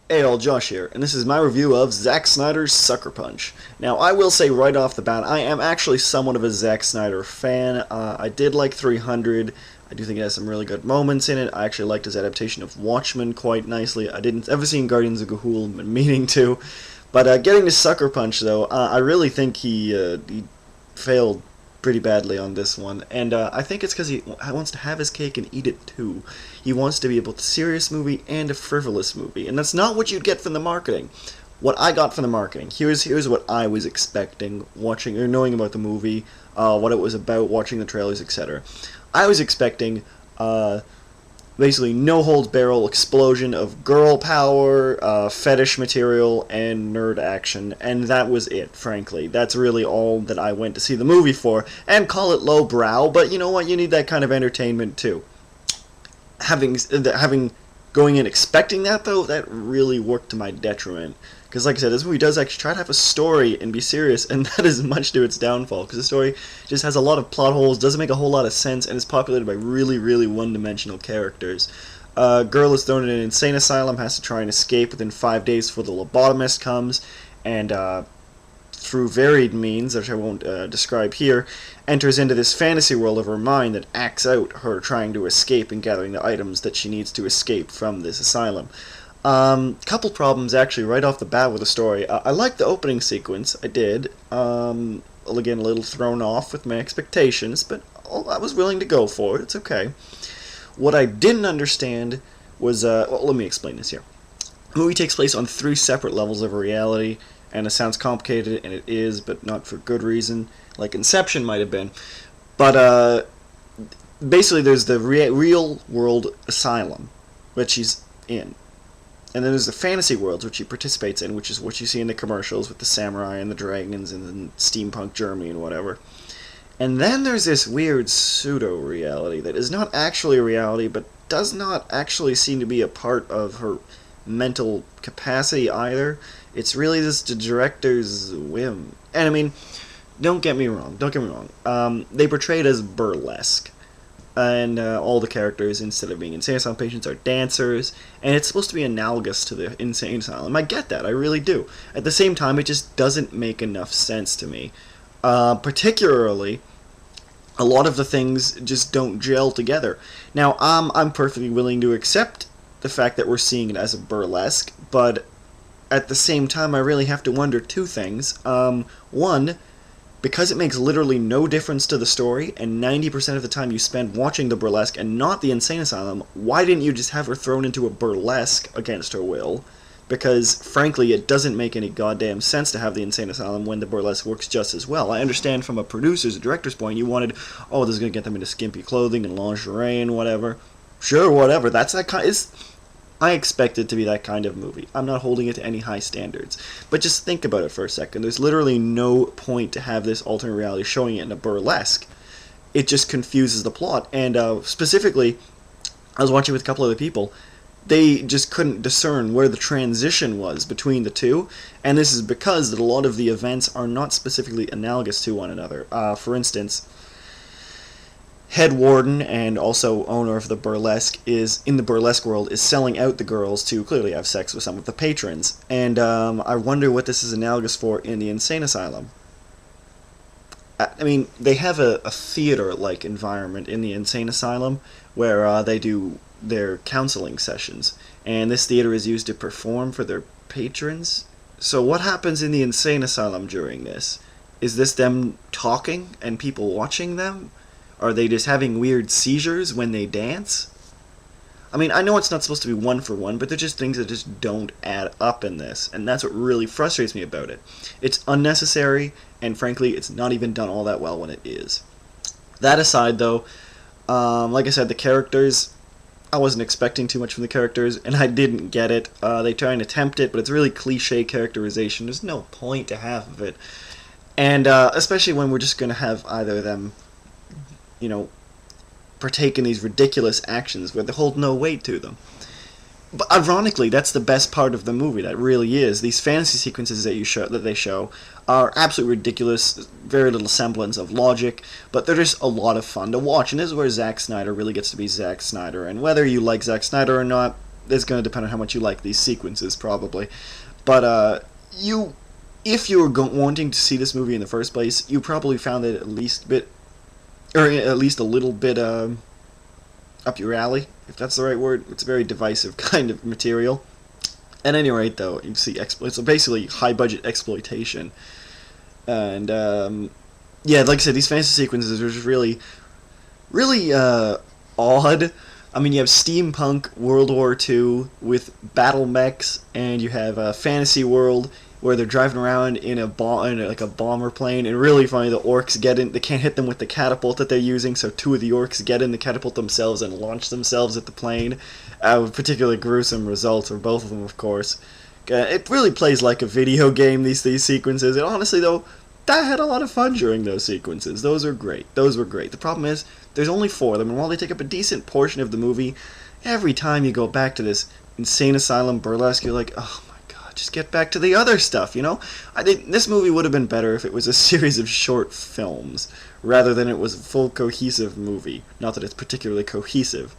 Hey all, Josh here, and this is my review of Zack Snyder's Sucker Punch. Now, I will say right off the bat, I am actually somewhat of a Zack Snyder fan. I did like 300. I do think it has some really good moments in it. I actually liked his adaptation of Watchmen quite nicely. I didn't ever seen Guardians of Ga'Hoole, been meaning to. But getting to Sucker Punch, though, I really think he failed pretty badly on this one, and I think it's because he wants to have his cake and eat it too. He wants to be both a serious movie and a frivolous movie, and that's not what you'd get from the marketing. What I got from the marketing, here's what I was expecting watching or knowing about the movie, what it was about, watching the trailers, etc. I was expecting basically no holds barrel explosion of girl power, fetish material, and nerd action, and that was it, frankly. That's really all that I went to see the movie for, and call it lowbrow, but you know what, you need that kind of entertainment too. Having going in expecting that, though, that really worked to my detriment. Because, like I said, this movie does actually try to have a story and be serious, and that is much to its downfall. Because the story just has a lot of plot holes, doesn't make a whole lot of sense, and is populated by really, really one-dimensional characters. A girl is thrown in an insane asylum, has to try and escape within 5 days before the lobotomist comes, and through varied means, which I won't describe here, enters into this fantasy world of her mind that acts out her trying to escape and gathering the items that she needs to escape from this asylum. Couple problems actually right off the bat with the story. I liked the opening sequence, I did. Again, a little thrown off with my expectations, but I was willing to go for it, it's okay. What I didn't understand was, well, let me explain this here. The movie takes place on 3 separate levels of reality, and it sounds complicated, and it is, but not for good reason, like Inception might have been. But, basically there's the real world asylum, which he's in. And then there's the fantasy worlds, which he participates in, which is what you see in the commercials with the samurai and the dragons and steampunk Germany and whatever. And then there's this weird pseudo-reality that is not actually a reality, but does not actually seem to be a part of her mental capacity either. It's really just the director's whim. And I mean, don't get me wrong. They portray it as burlesque. And all the characters, instead of being insane asylum patients, are dancers, and it's supposed to be analogous to the insane asylum. I get that, I really do. At the same time, it just doesn't make enough sense to me. Particularly, a lot of the things just don't gel together. Now, I'm perfectly willing to accept the fact that we're seeing it as a burlesque, but at the same time, I really have to wonder 2 things. One, because it makes literally no difference to the story, and 90% of the time you spend watching the burlesque and not the insane asylum, why didn't you just have her thrown into a burlesque against her will? Because, frankly, it doesn't make any goddamn sense to have the insane asylum when the burlesque works just as well. I understand from a producer's, a director's point, you wanted, oh, this is going to get them into skimpy clothing and lingerie and whatever. Sure, whatever, that's that kind of... I expect it to be that kind of movie. I'm not holding it to any high standards. But just think about it for a second. There's literally no point to have this alternate reality showing it in a burlesque. It just confuses the plot. And specifically, I was watching with a couple other people. They just couldn't discern where the transition was between the two. And this is because that a lot of the events are not specifically analogous to one another. For instance, head warden and also owner of the burlesque is in the burlesque world is selling out the girls to clearly have sex with some of the patrons, and I wonder what this is analogous for in the insane asylum. I mean, they have a theater-like environment in the insane asylum where they do their counseling sessions, and this theater is used to perform for their patrons. So what happens in the insane asylum during this? Is this them talking and people watching them? Are they just having weird seizures when they dance? I mean, I know it's not supposed to be one for one, but they're just things that just don't add up in this, and that's what really frustrates me about it. It's unnecessary, and frankly, it's not even done all that well when it is. That aside, though, like I said, the characters, I wasn't expecting too much from the characters, and I didn't get it. They try and attempt it, but it's really cliche characterization. There's no point to half of it. And especially when we're just going to have either of them, you know, partake in these ridiculous actions where they hold no weight to them. But ironically, that's the best part of the movie. That really is. These fantasy sequences that they show are absolutely ridiculous, very little semblance of logic, but they're just a lot of fun to watch. And this is where Zack Snyder really gets to be Zack Snyder. And whether you like Zack Snyder or not, it's going to depend on how much you like these sequences, probably. But if you were wanting to see this movie in the first place, you probably found it at least a little bit up your alley, if that's the right word. It's a very divisive kind of material. At any rate, though, you see it's basically high-budget exploitation. And, yeah, like I said, these fantasy sequences are just really, really odd. I mean, you have steampunk World War II with battle mechs, and you have a fantasy world where they're driving around in a bomber plane. And really funny, the orcs get in. They can't hit them with the catapult that they're using, so two of the orcs get in the catapult themselves and launch themselves at the plane. With particularly gruesome results, or both of them, of course. It really plays like a video game, these sequences. And honestly, though, I had a lot of fun during those sequences. Those are great. Those were great. The problem is, there's only 4 of them, and while they take up a decent portion of the movie, every time you go back to this insane asylum burlesque, you're like, oh my god, just get back to the other stuff, you know? I think this movie would have been better if it was a series of short films, rather than it was a full cohesive movie. Not that it's particularly cohesive.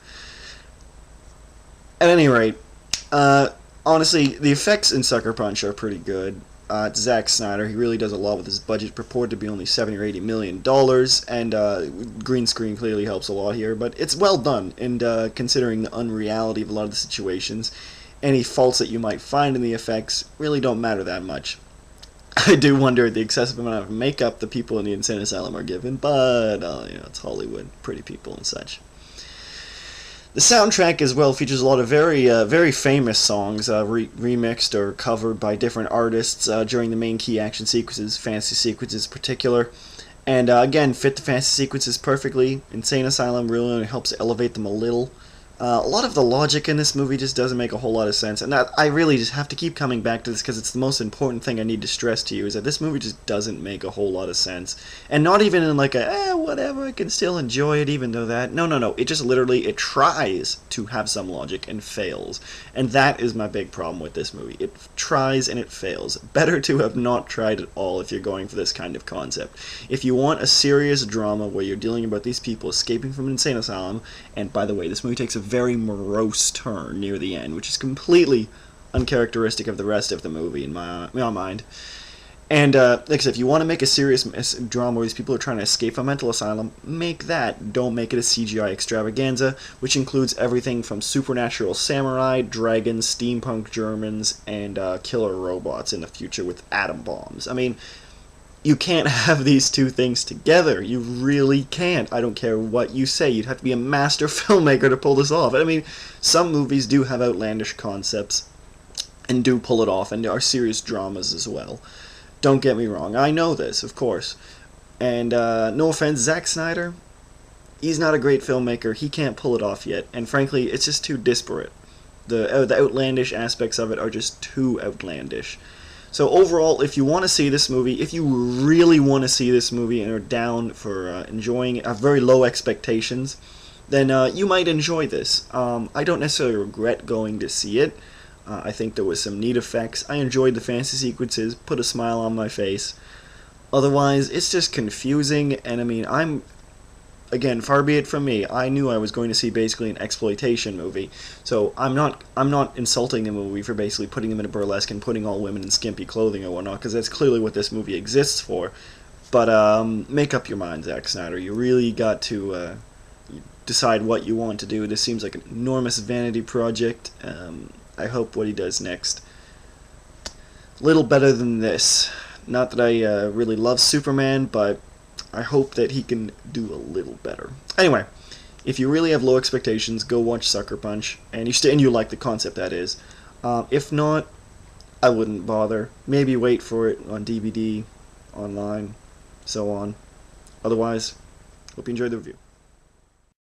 At any rate, honestly, the effects in Sucker Punch are pretty good. It's Zack Synder. He really does a lot with his budget, purported to be only $70 or $80 million, and green screen clearly helps a lot here, but it's well done, and considering the unreality of a lot of the situations, any faults that you might find in the effects really don't matter that much. I do wonder at the excessive amount of makeup the people in the insane asylum are given, but, you know, it's Hollywood, pretty people and such. The soundtrack as well features a lot of very famous songs remixed or covered by different artists during the main key action sequences, fantasy sequences in particular. And again, fit the fantasy sequences perfectly. Insane Asylum really helps elevate them a little. A lot of the logic in this movie just doesn't make a whole lot of sense, and I really just have to keep coming back to this because it's the most important thing I need to stress to you, is that this movie just doesn't make a whole lot of sense. And not even in like whatever, I can still enjoy it even though that... No, it just literally, it tries to have some logic and fails. And that is my big problem with this movie. It tries and it fails. Better to have not tried at all if you're going for this kind of concept. If you want a serious drama where you're dealing about these people escaping from an insane asylum, and by the way, this movie takes a very morose turn near the end, which is completely uncharacteristic of the rest of the movie in my mind. And like I said, if you want to make a serious drama where these people are trying to escape a mental asylum, make that. Don't make it a CGI extravaganza, which includes everything from supernatural samurai, dragons, steampunk Germans, and killer robots in the future with atom bombs. I mean, you can't have these two things together. You really can't. I don't care what you say. You'd have to be a master filmmaker to pull this off. I mean, some movies do have outlandish concepts and do pull it off, and there are serious dramas as well. Don't get me wrong. I know this, of course. And no offense, Zack Synder, he's not a great filmmaker. He can't pull it off yet. And frankly, it's just too disparate. The outlandish aspects of it are just too outlandish. So overall, if you want to see this movie, if you really want to see this movie and are down for enjoying it, have very low expectations, then you might enjoy this. I don't necessarily regret going to see it. I think there was some neat effects. I enjoyed the fantasy sequences, put a smile on my face. Otherwise, it's just confusing, and I mean, again, far be it from me, I knew I was going to see basically an exploitation movie. So I'm not insulting the movie for basically putting them in a burlesque and putting all women in skimpy clothing or whatnot, because that's clearly what this movie exists for. But make up your mind, Zack Synder. You really got to decide what you want to do. This seems like an enormous vanity project. I hope what he does next little better than this. Not that I really love Superman, but I hope that he can do a little better. Anyway, if you really have low expectations, go watch Sucker Punch, and you like the concept, that is. If not, I wouldn't bother. Maybe wait for it on DVD, online, so on. Otherwise, hope you enjoyed the review.